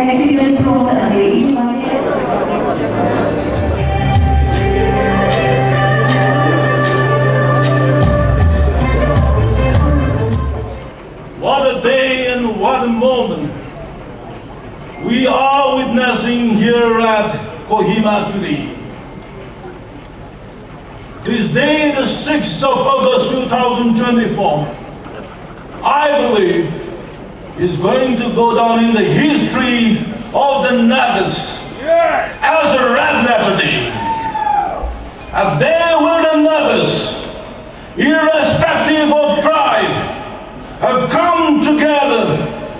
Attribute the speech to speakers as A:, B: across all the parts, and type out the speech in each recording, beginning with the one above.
A: accident-prone as a
B: What a day and what a moment we are witnessing here at Kohima today. This day, the 6th of August 2024, I believe is going to go down in the history of the Nagas as a red letter day. A day where the Nagas, irrespective of tribe, have come together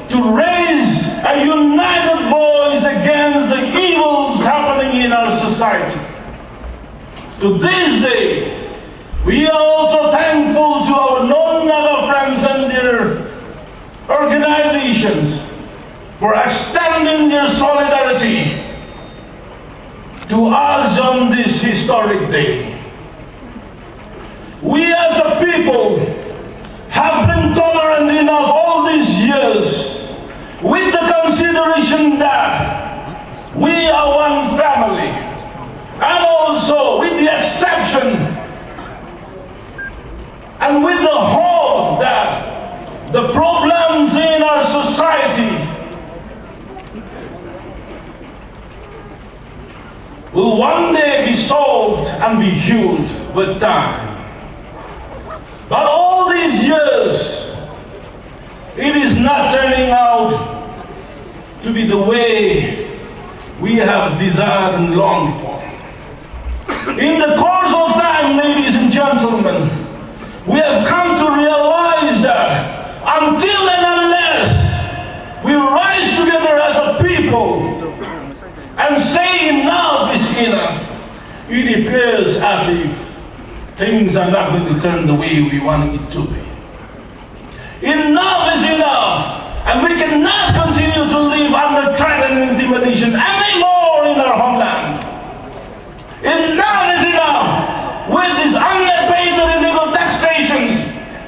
B: to raise a united voice against the evils happening in our society. To this day, we are also thankful to our non-Naga friends and their organizations for extending their solidarity to us on this historic day. We as a people have been tolerant enough all these years with the consideration that we are one family, and also with the exception and with the hope that the problems in our society will one day be solved and be healed with time. But all these years, it is not turning out to be the way we have desired and longed for. In the course of time, ladies and gentlemen, we have come to realize that until and unless we rise together as a people and say enough is enough, it appears as if things are not going to turn the way we want it to be. Enough is enough, and we cannot continue to live under threat and intimidation anymore in our homeland. Enough is enough with these unabated illegal taxations,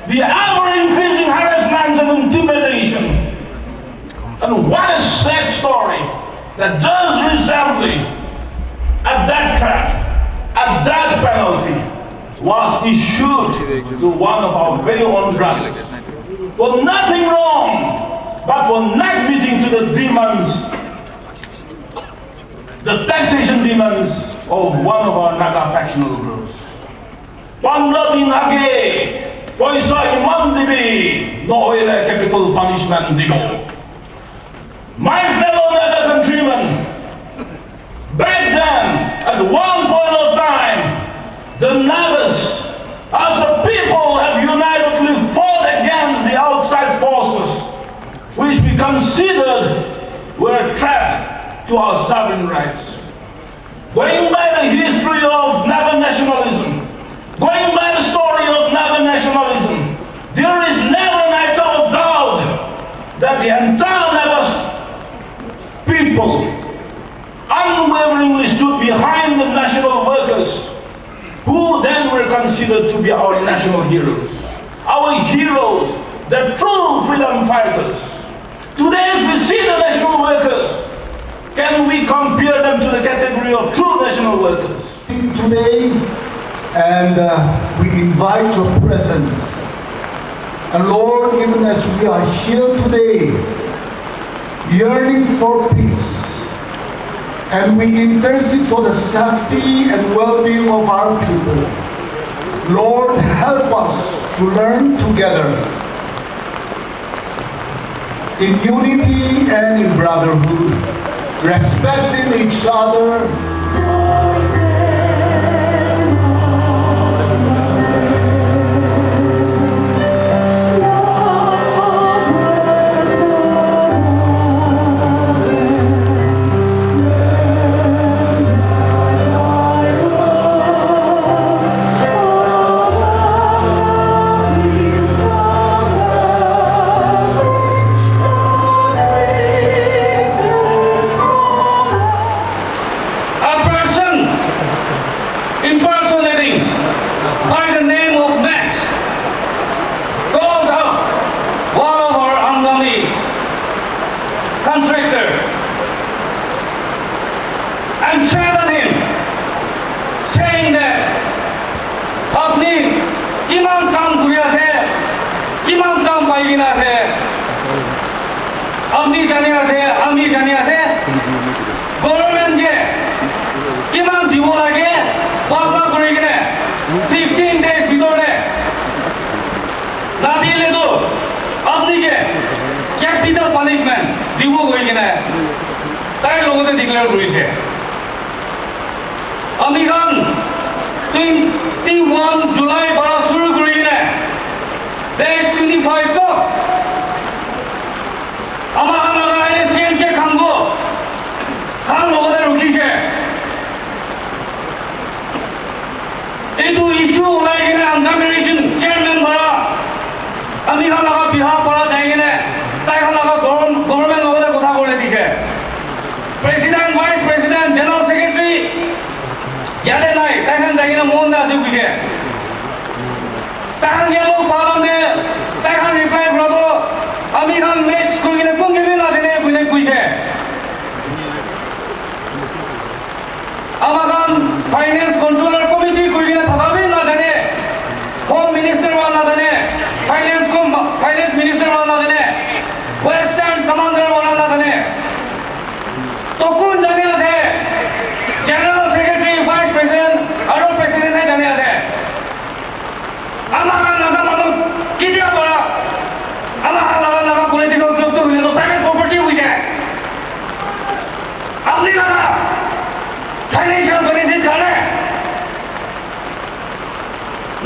B: the ever-increasing harassment and intimidation. And what a sad story that does resemble a death threat, a death penalty was issued to one of our very own brothers for nothing wrong but for not meeting to the demands, the taxation demands of one of our Naga factional groups. Panlatin age, poisa iman dibi, no oil capital punishment digo. My fellow Naga countrymen, back then, at one point of time, the Nagas, as a people, have unitedly fought against the outside forces, which we considered were a threat to our sovereign rights. Going by the history of Naga nationalism, going by the story of Naga nationalism, there is never an atom of doubt that the entire Naga people unwaveringly stood behind the national workers, who then were considered to be our national heroes. Our heroes, the true freedom fighters. Today as we see the national workers, can we compare them to the category of true national workers?
C: Today, and we invite your presence. And Lord, even as we are here today, yearning for peace, and we intercede for the safety and well-being of our people. Lord, help us to learn together in unity and in brotherhood, respecting each other.
D: threatened him, saying that apni kiman kam kuri ase, kiman kam pai kina ase, apni jani ase, ami jani ase, government ke kiman dibo lage, wapa kuri kine 15 days bitore, nadi le do, apni ke capital punishment dibo kuri kine, tai logo te declare kuri se. Ami kan 21 July para suru kuri kine, date 25 to, ama kan laga NSCN ke kango, kan logo te ruki se. Itu issue lagi ni Angami region chairman bara, ami kan laga Bihar para jai kine, tai kan laga government logo te kotha kore dise. President, Vice President, General Secretary, yade nai, tai kan jai kine mohon da ase kuise. Tai kan yellow palan ne, tai kan reply bravo, ami kan match kuri kine pung kene na jene kuine kuise. Amakan Finance Controller Committee kuri kine thakabi na jane, Home Minister wa na jane, Finance Minister wa na jane, Western Commander wa na jane. To kun jane ase, General Secretary, Vice President, AYO President hai jane ase. Amakan naga manu kidia bara, amakan naga political job to hile to private property huise. Apni naga financial benefit khane,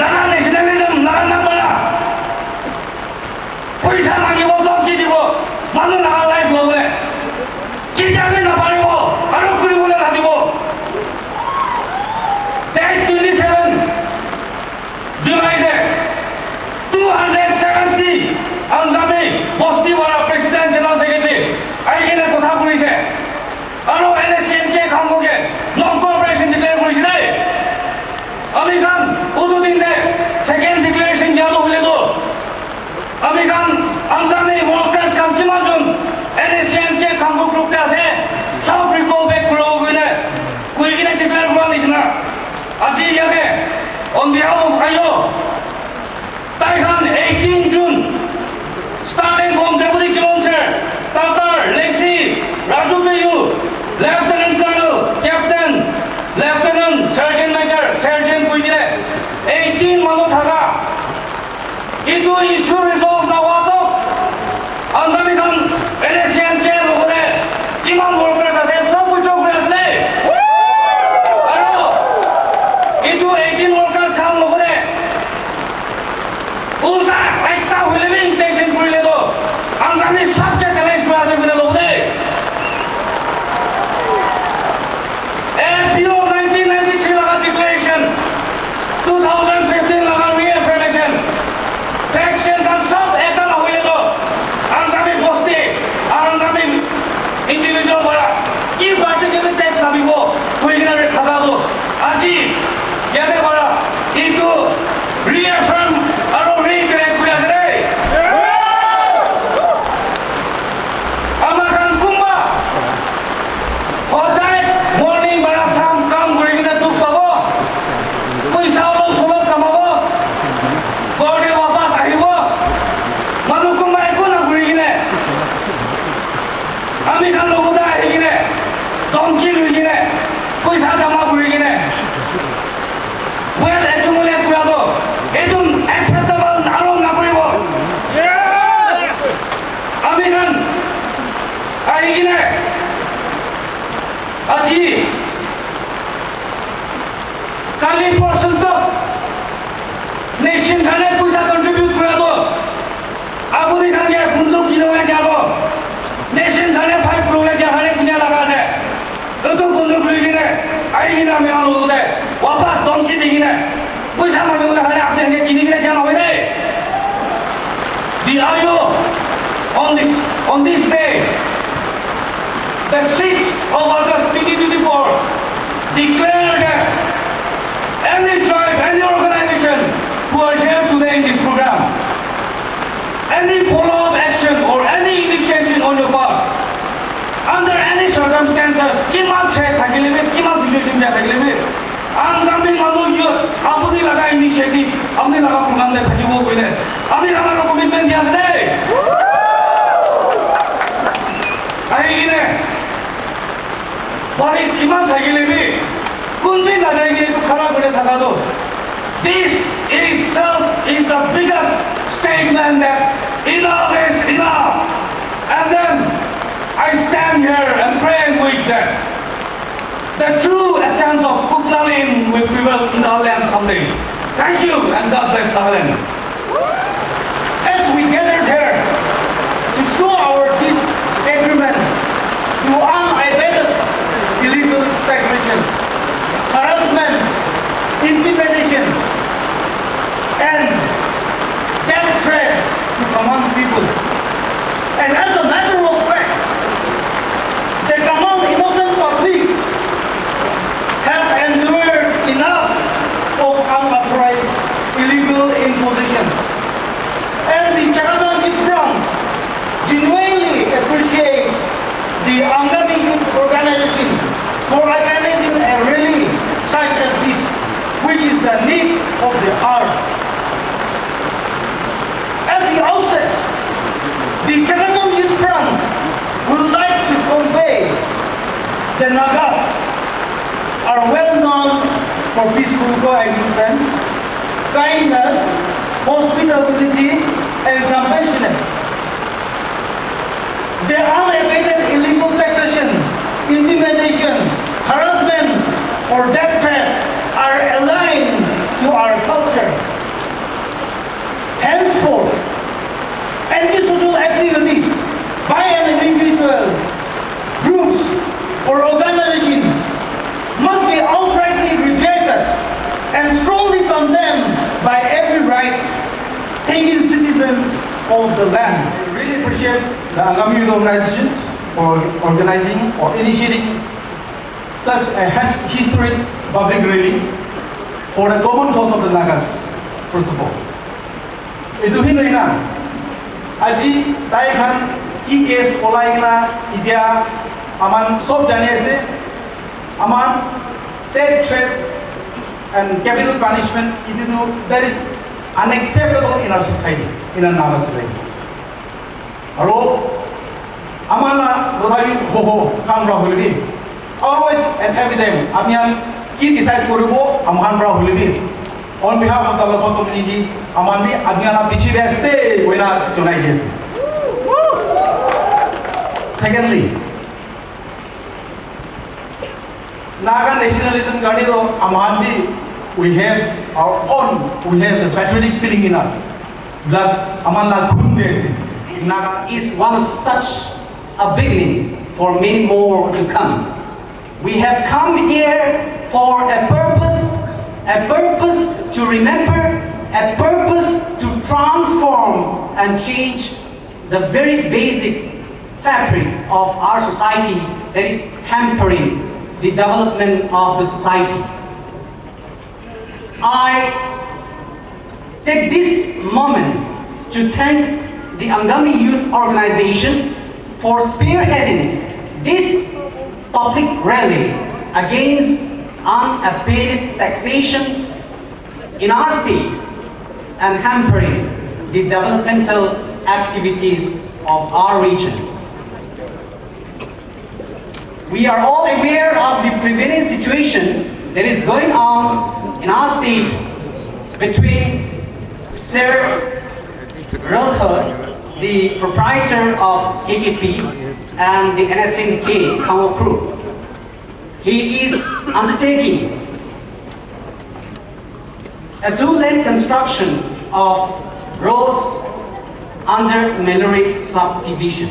D: naga nationalism naga na bara. Paisa mangibo domki dibo, manu naga life logole. Kidia bhi na paribo, aro kuri bole na dibo. Date 27 July de 270 Angami Bosti wala President General Secretary aigine kotha kuri se. Aro NSCN ke khambo ke non cooperation declare kuri se. Ami kan udu din de second declaration jalo hule do. Ami kan Angami workers kan kimanjun NSCN ke khambo group te ase. Sab recall back kuro kui kine declare kura nisna. Aji yate on behalf of AYO, Taihan 18 June, starting from Deputy Councillor, Tatar, Lexi, Raju Bayu, Lieutenant Colonel, Captain, Lieutenant, Sergeant Major, Sergeant Kuigine, 18 manu thaga. Itu issue resolve na wato, Angami kan NSCN ke logone, kiman workers ase, sob kuchok ase. Itu 18 workers kam logone, ulta ekta hule bhi intention kuri le do, Angami sabke challenge kura ase kune logone. APO 1993 laga declaration, 2015 laga reaffirmation, faction kan sab ekta na hule do, Angami bosti, Angami individual bara, ki party ke bhi tax nabibo, koi kina re khaga do, aji yate bara, itu reaffirm aro reiterate kuri ase re. Amakan kumba, hodai morning bara sam kam kuri kina duk pabo, koi saulot sulot kamabo, gode wapas ahibo, manu kumba eko na kuri kine. Ami kan logoda ahi kine, domki lui kine, koi sa jama kuri kine. Well accumulate kura do, etun acceptable aro na koribo. Yes. Ami kan ahi kine, aji kali portion to nation khane paisa contribute kura do, apuni kan ye bunduk kilo le jabo, nation khane 5 crore le jahane kinya laga ase. Itu bunduk lui kine, ahi kine ami alo de, wapas domki di kine, paisa magi mula khane apne ne kini kine jana hoy de. The AYO on this day, the 6th of August 2024, declared that any tribe, any organization who are here today in this program, any follow-up action or any initiation on your part, under any circumstances, kiman che thakile kiman buja thakile be Angami Youth apuni laga initiative apni laga program de thakibo koine ami laga commitment dia ase aigine baris iman thakile be kunbi na jaige khara kore thaka do this itself is the biggest statement that enough is enough. And then I stand here and pray and wish that the true essence of Kutlalin will prevail in our land someday. Thank you and God bless our land.
C: As we gathered here to show our disagreement to unabated illegal taxation, harassment, intimidation, and death threat to common people. And as a matter of fact, the common innocent public have endured enough of unauthorized illegal impositions. And the Chakasan Front genuinely appreciate the Angami Youth Organization for organizing a rally such as this, which is the need of the hour. At the outset, the Chakasan Youth Front would like to convey the Nagas are well known for peaceful coexistence, kindness, hospitality, and compassion. The unabated illegal taxation, intimidation, harassment, or death threat are aligned to our culture. Henceforth, anti-social activities by an individual, groups, or organizations must be outrightly rejected and strongly condemned by every right-thinking citizens of the land.
E: I really appreciate the Angami Youth Organization for organizing or initiating such a historic public rally for the common cause of the Nagas, first of all. Itu hindi na. Aji tayo kan ki case polai na idea aman sob jane se aman death threat and capital punishment itu that is unacceptable in our society, in our Naga society. Aro amala rodai ho kamra hulbi always and every time amian ki decide koribo amhan bra hulbi on behalf of the local community amani amiana pichi reste wena jonai yes. Secondly, Naga nationalism gadi do amani we have our own, we have the patriotic feeling in us that amanla khun desi.
F: Naga is one of such a beginning for many more to come. We have come here for a purpose to remember, a purpose to transform and change the very basic fabric of our society that is hampering the development of the society. I take this moment to thank the Angami Youth Organization for spearheading this public rally against unabated taxation in our state and hampering the developmental activities of our region. We are all aware of the prevailing situation that is going on in our state between Sir Relhard, the proprietor of AKP, and the NSNK Congo Group. He is undertaking a two-lane construction of roads under Mallory subdivision.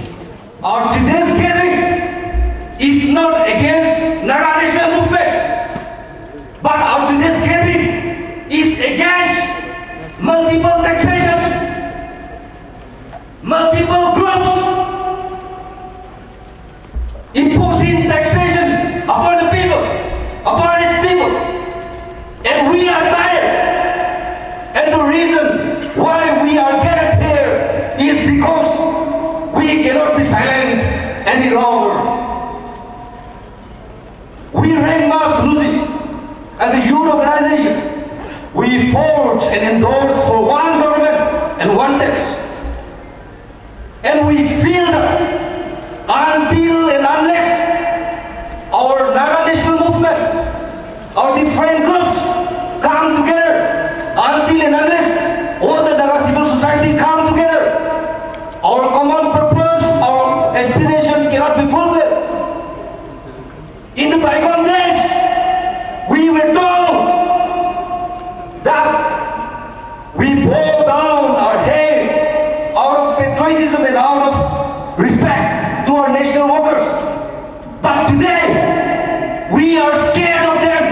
D: Our today's gathering is not against Naga national movement, but our today's gathering is against multiple taxations, multiple groups imposing taxation upon the people, upon its people, and we are tired. And the reason why we are gathered here is because we cannot be silent any longer. We rank mass losing. as a youth organization, we forge and endorse for one government and one tax. And we feel that until and unless our Naga national movement, our different groups come together, until and unless all the Naga civil society come together, our common purpose, our aspiration cannot be fulfilled. In the bygone days, we were told that we bow down our head out of patriotism and out of respect to our national workers. But today, we are scared of them.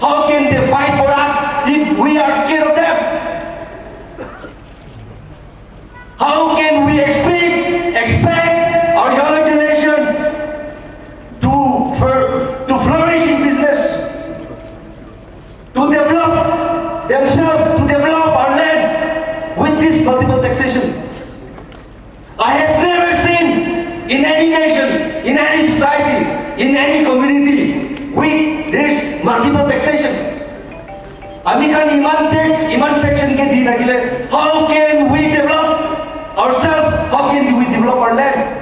D: How can they fight for us if we are scared of them? How can we expect our younger generation to flourish in business, to develop themselves, to develop our land with this multiple taxation? I have never seen in any nation, in any society, in any community with this multiple taxation. Amikan iman tax, iman section ke di thakile. How can we develop ourselves? How can we develop our land?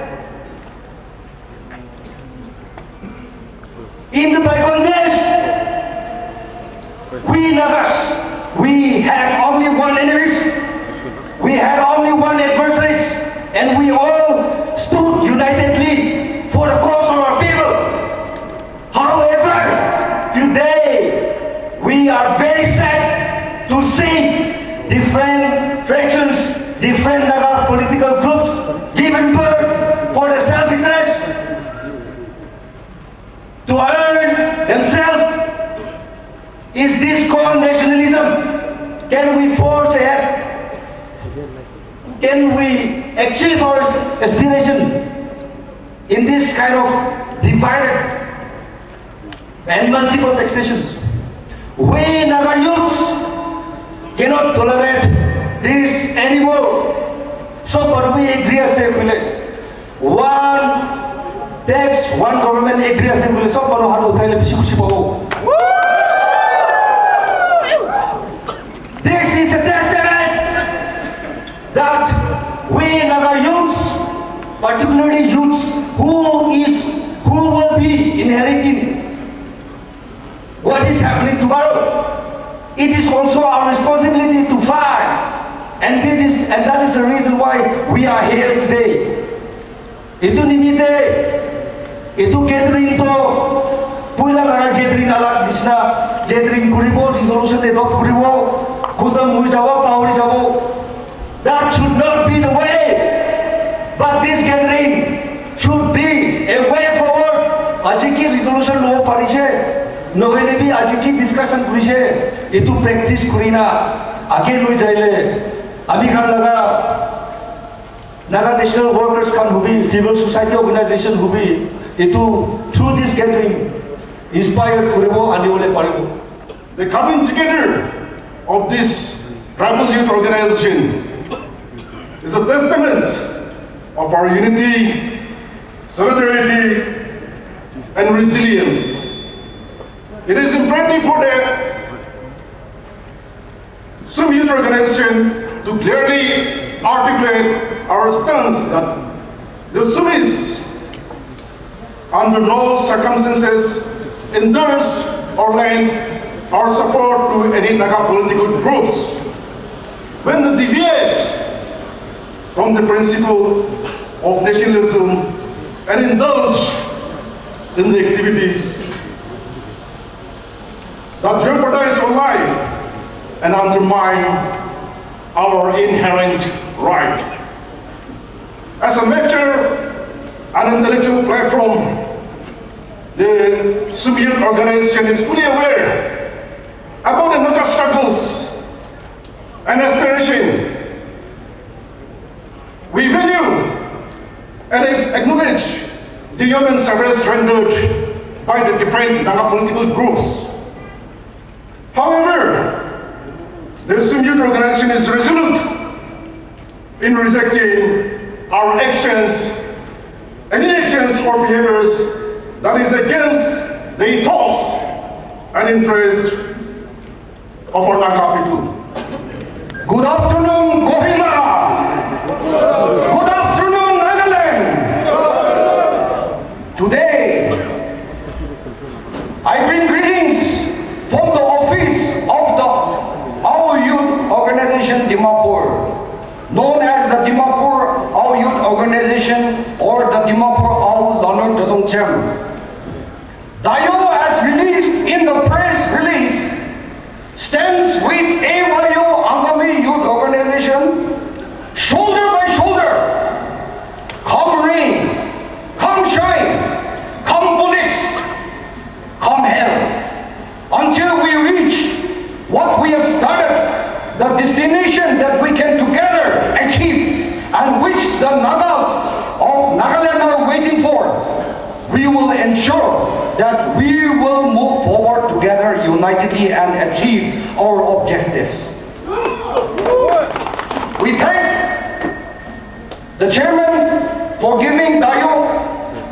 D: In the bygone days, we Nagas, we had only one enemies, we had only one adversaries, and we all stood unitedly for the cause of our people. However, today we are very sad to see different fractions, different Naga political groups given birth for the self-interest to earn themselves. Is this called nationalism? Can we forge ahead? Can we achieve our aspiration in this kind of divided and multiple taxations? We Naga youths cannot tolerate this anymore. So but we agree as a village. One tax, one government agree as a village. So but how to this is a testament that we Naga youths, particularly youths who will be inheriting what is happening tomorrow. It is also our responsibility to fight, and that is the reason why we are here today. Itu nimite, itu gathering to, puila kara gathering alat disna, gathering kuribo, resolution adopt kuribo, kudam hui jawo, power jawo. That should not be the way, but this gathering should be a way forward. Ajiki resolution lo parise. Nohele bhi ajiki discussion kurise, itu practice kurina, again hui jaile, ami khan laga, Naga national workers khan hubi, civil society organization hubi, itu through this gathering, inspired kuribo, ani ole paribo.
B: The coming together of this tribal youth organization is a testament of our unity, solidarity, and resilience. It is imperative for the SUM Youth Organization to clearly articulate our stance that the SUMIs under no circumstances endorse or lend our support to any Naga political groups when they deviate from the principle of nationalism and indulge in the activities that jeopardize our life and undermine our inherent right. As a major and intellectual platform, the SUM Youth Organization is fully aware about the Naga struggles and aspiration. We value and acknowledge the human service rendered by the different Naga political groups. However, the SUM Youth Organization is resolute in rejecting our actions, any actions or behaviors that is against the ethos and interests of our Naga people.
D: Good afternoon, Kohima. Good afternoon, Nagaland. Today, I bring greetings from the office of the AYO Youth Organisation Dimapur, known as the Dimapur AYO Youth Organisation or the Dimapur AYO Lanur Tadongcham. The AYO has released in the press release stands with AYO Angami Youth Organisation shoulder by shoulder. Come rain, come shine, come bullets, come hell, until we reach what we have started, the destination that we can together achieve and which the Nagas of Nagaland are waiting for. We will ensure that we will move forward together unitedly and achieve our objectives. We thank the chairman for giving AYO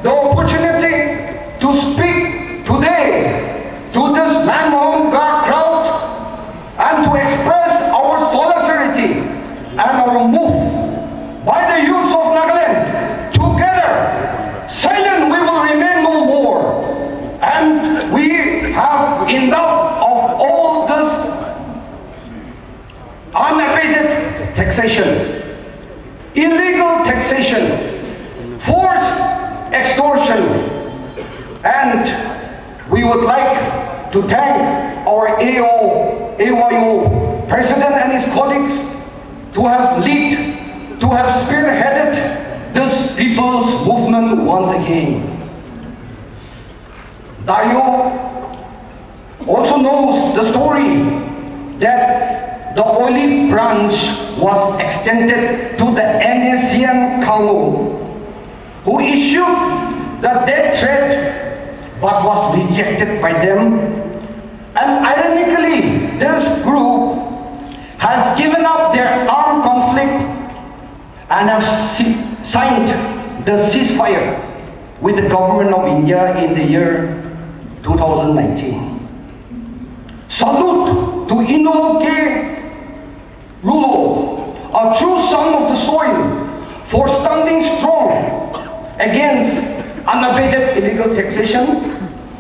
D: the opportunity to speak today to this man-mountain crowd and to express our solidarity and our move by the youths of Nagaland. Together, silent we will remain no more, and we have enough of all this unabated taxation, illegal taxation, forced extortion, and we would like to thank our AYO President and his colleagues to have spearheaded this people's movement once again. AYO also knows the story that the olive branch was extended to the NACN Council, who issued the death threat but was rejected by them. And ironically, this group has given up their armed conflict and have signed the ceasefire with the government of India in the year 2019. Salute to Inoke Rulo, a true son of the soil, for standing strong against unabated illegal taxation,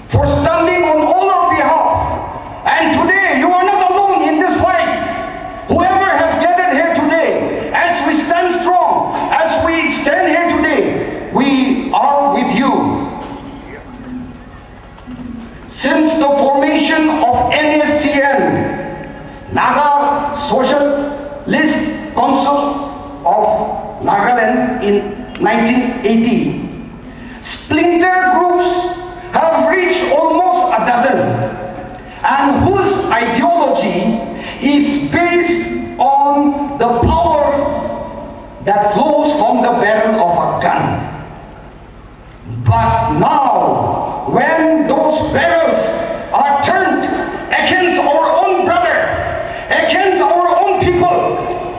D: for standing on all our behalf. And today, you are not alone in this fight. Whoever has gathered here today, as we stand strong, as we stand here today, we are with you. Since the formation of NACN, Naga Socialist Council of Nagaland in 1980, splinter groups have reached almost a dozen, and whose ideology is based on the power that flows from the barrel of a gun. But now, when those barrels are turned against our own brother, against our own people,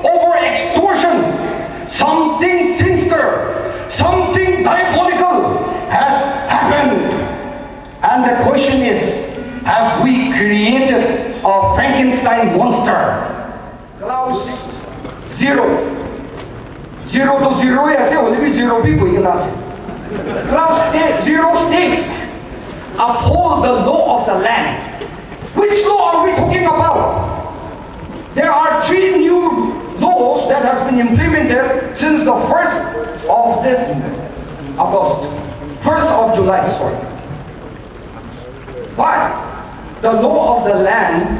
D: over extortion, something sinister, something diabolical has happened. And the question is, have we created a Frankenstein monster? Clause 0. 0 to 0 ऐसे होने भी 0 भी कोई ना से. Clause 0 states, uphold the law of the land. Which law are we talking about? There are 3 new laws that has been implemented since the 1st of this August, 1st of July, sorry. But the law of the land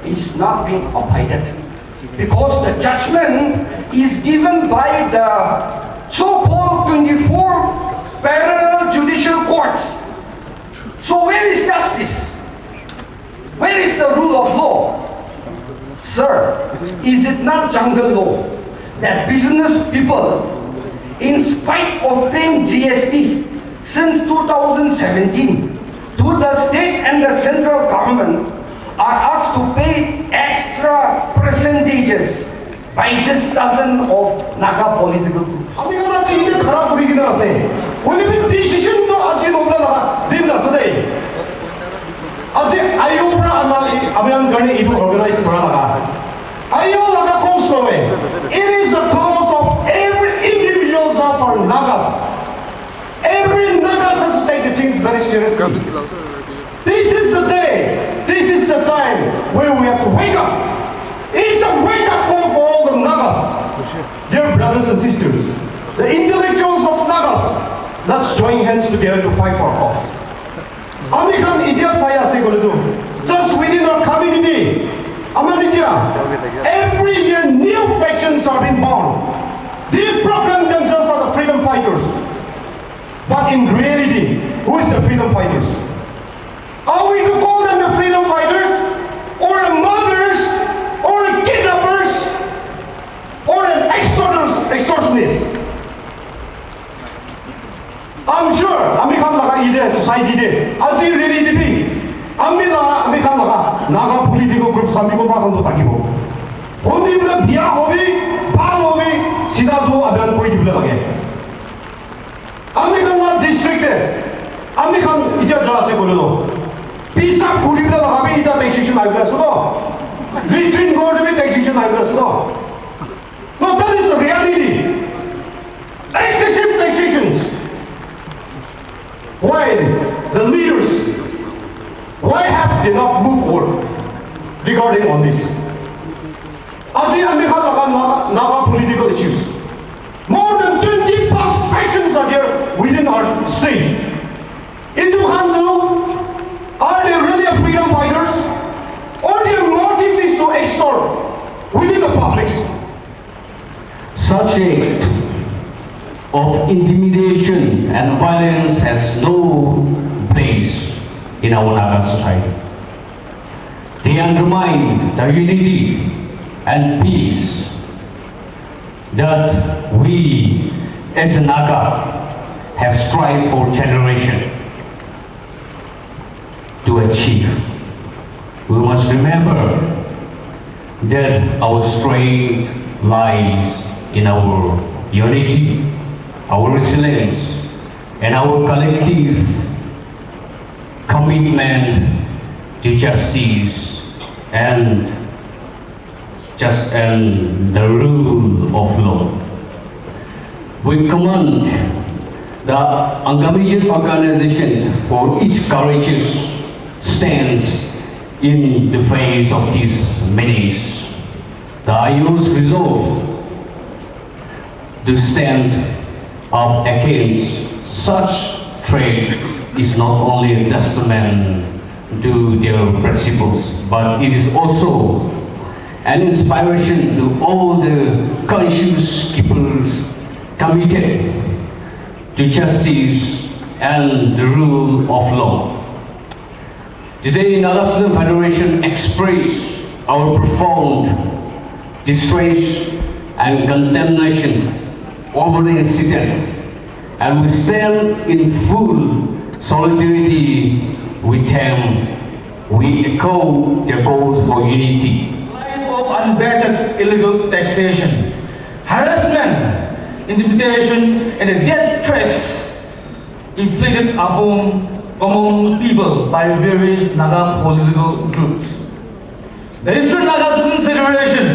D: is not being abided because the judgment is given by the so-called 24 parallel judicial courts. So where is justice? Where is the rule of law? Sir, is it not jungle law that business people, in spite of paying GST since 2017, to the state and the central government, are asked to pay extra percentages by this dozen of Naga political groups?
C: 아니 그러나 이게 가라 부리기는 하세. 왜냐면 decision도 아직 없나 나. 님 나서대. 아직 things very seriously. This is the day, this is the time where we have to wake up. It's a wake-up call for all the Nagas. Dear brothers and sisters, the intellectuals of Nagas, let's join hands together to fight for our cause. Amikan India saya segolo just within our community, every year new factions are being born. They proclaim themselves as the freedom fighters. But in reality, who is the freedom fighters? Are we to call them the freedom fighters, or the murderers, or the kidnappers, or an extortionist? I'm sure Amikan Laga ide society de. I'll see really the thing. Amikan Laga Naga political group Samigo Bakanto Takibo. Only the Bia Hobi, Bal Hobi, Sidatu Adan Koi Dibla. Amikan district, Amikan Ija Jase Golo. Pisa Kuribla Habi Ita taxation Ibras law. Litrin go to be taxation Ibras law. No, that is the reality. Excessive taxations. Why the leaders? Why have they not moved forward regarding on this? Aji Amikan Naga political issues. More than 20 plus factions are here within our state. Into Handu, are they really a freedom fighters? Or their motive is to extort within the public?
G: Such act of intimidation and violence has no place in our Naga society. They undermine the unity and peace that we as a Naga have strived for generation to achieve. We must remember that our strength lies in our unity, our resilience, and our collective commitment to justice and the rule of law. We commend the Angami Youth Organization for its courageous stand in the face of these menace. The AYO's resolve to stand up against such threat is not only a testament to their principles, but it is also an inspiration to all the conscious keepers committed to justice and the rule of law. Today, Naga Federation express our profound distress and condemnation over the incident, and we stand in full solidarity with them. We echo their calls for unity.
D: Unabated illegal taxation, harassment, intimidation, and the death threats inflicted upon common people by various Naga political groups. The Eastern Naga Student Federation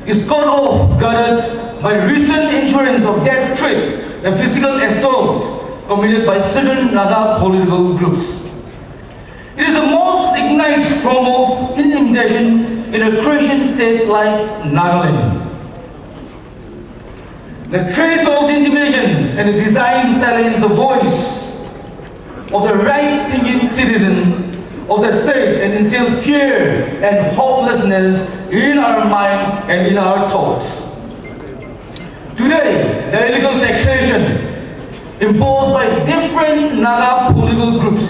D: is caught off guard by recent insurance of death threat and physical assault committed by certain Naga political groups. It is the most recognized form of intimidation in a Christian state like Nagaland. The traits of intimidation and the design to silence the voice of the right-thinking citizen of the state and instill fear and hopelessness in our mind and in our thoughts. Today, the illegal taxation imposed by different Naga political groups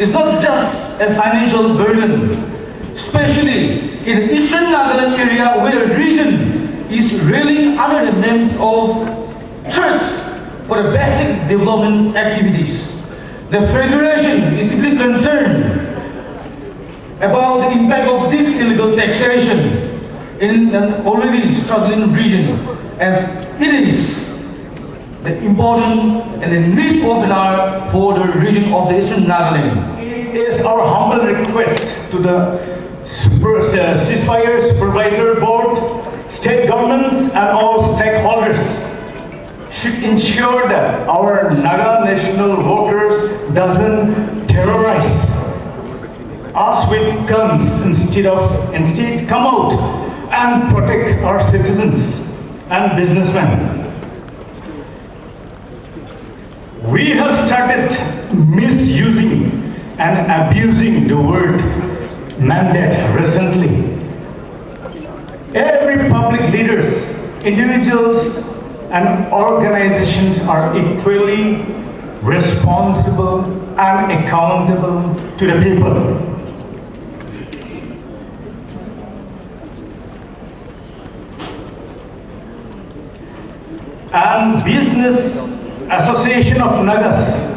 D: is not just a financial burden, especially in the Eastern Nagaland area where the region is reeling under the names of thirst for the basic development activities. The Federation is deeply concerned about the impact of this illegal taxation in an already struggling region, as it is the important and the need of an hour for the region of the Eastern Nagaland.
H: It is our humble request to the Ceasefire Supervisor Board, state governments and all stakeholders should ensure that our Naga national voters doesn't terrorize us with guns. Instead come out and protect our citizens and businessmen. We have started misusing and abusing the word mandate recently. Every public leaders, individuals and organizations are equally responsible and accountable to the people. And Business Association of Nagas.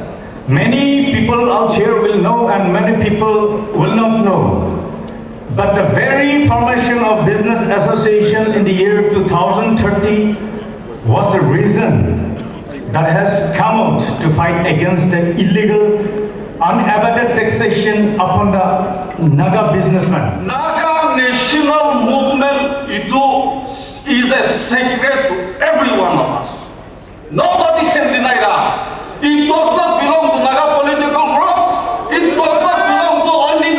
H: Many people out here will know and many people will not know. But the very formation of Business Association in the year 2030 was the reason that has come out to fight against the illegal, unabated taxation upon the Naga businessmen.
D: Naga national movement is a secret to every one of us. Nobody can deny that. It does not belong to Naga political groups. It does not belong to only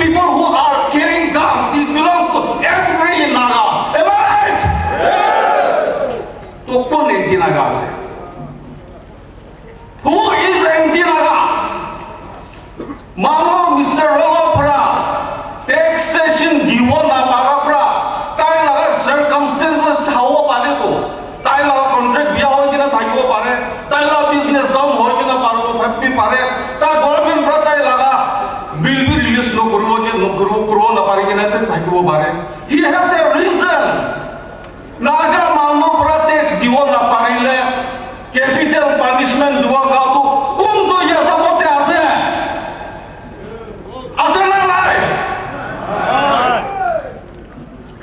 D: people who are carrying guns. It belongs to every Naga. Am I right? Yes. So, who is anti-Naga? Who is anti-Naga? Mano Mr. Rolopra, taxation given na parapra, tayo laga circumstances thawo pare to, tayo laga contract biya hoy kina thayo pare, tayo laga business down hoy kina pare, tayo government bra tayo laga bill release no kuro na pare kina thayo pare. He has a reason. Naga mano pra tax given na pare le, capital punishment dua ka to, kum to ye sabote ase.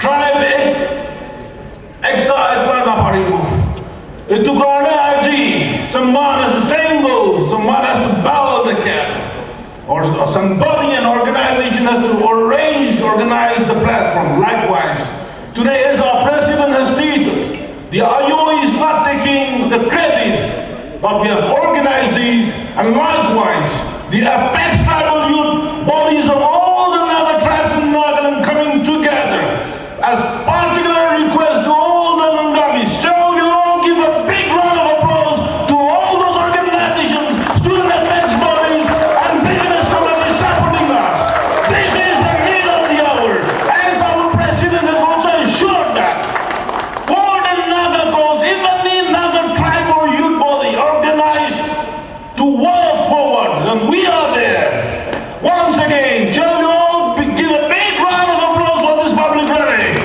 B: Tribe ekta na parigo. Itu karena aji, someone has to single, someone has to bow the cat, or somebody, an organization has to organize the platform. Likewise, today, as our president has stated, the AYO is not taking the credit, but we have organized these, and likewise, the apex tribal youth bodies of all the Naga tribes in Nagaland coming together. As particular request to all the Angami, shall you all give a big round of applause to all those organizations, student apex bodies, and business communities supporting us. This is the need of the hour, as our president has also assured that. For the Naga cause, even the Naga tribe or youth body organized to work forward, and we are there. Once again, shall you all give a big round of applause for this public rally?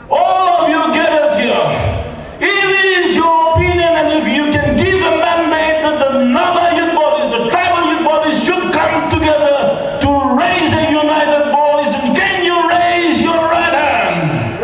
B: All of you gathered here. If it is your opinion and if you can give a mandate that the Naga youth bodies, the tribal youth bodies should come together to raise a united voice, and can you raise your right hand?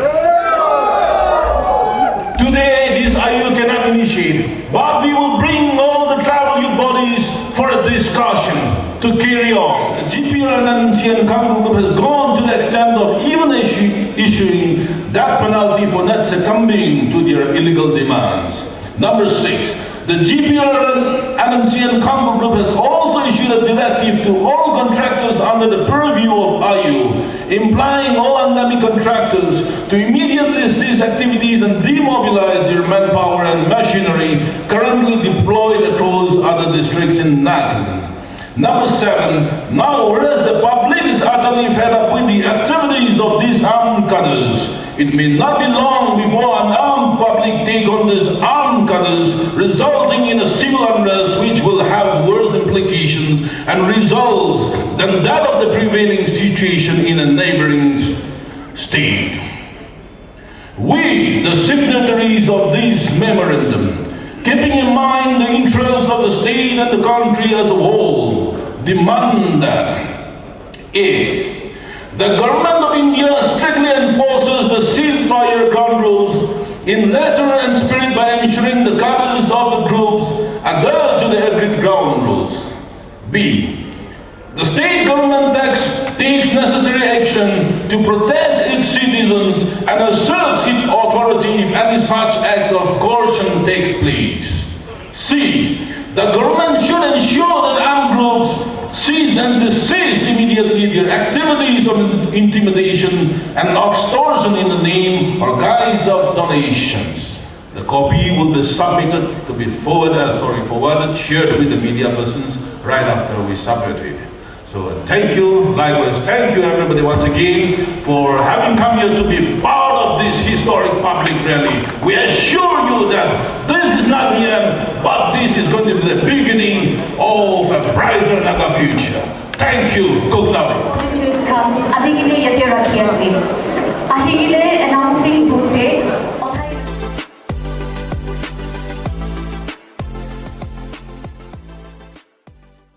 B: Today, this AYO cannot initiate, but we will bring all the tribal youth bodies for a discussion to carry on. The GPR and Congo group has gone to the extent of even issuing that penalty for not succumbing to their illegal demands. Number 6, the GPR and Congo group has also issued a directive to all contractors under the purview of AYO, implying all Angami contractors to immediately cease activities and demobilize their manpower and machinery currently deployed across other districts in Nagaland. Number 7, now whereas the public is utterly fed up with the activities of these armed cutters, it may not be long before an armed public take on these armed cutters, resulting in a civil unrest which will have worse implications and results than that of the prevailing situation in a neighboring state. We, the signatories of this memorandum, keeping in mind the interests of the state and the country as a whole, demand that A, the government of India strictly enforces the ceasefire ground rules in letter and spirit by ensuring the cutters of the groups adhere to the agreed ground rules. B, the state government takes necessary action to protect its citizens and assert its authority if any such acts of coercion takes place. C. The government should ensure that armed groups cease and desist immediately their activities of intimidation and extortion in the name or guise of donations. The copy will be submitted to be forwarded, shared with the media persons right after we submit it. So thank you, likewise thank you everybody once again for having come here to be part of this historic public rally. We assure you that this is not the end, but this is going to be the beginning of a brighter Naga future. Thank you, Kuknawi.
A: Ahigile announcing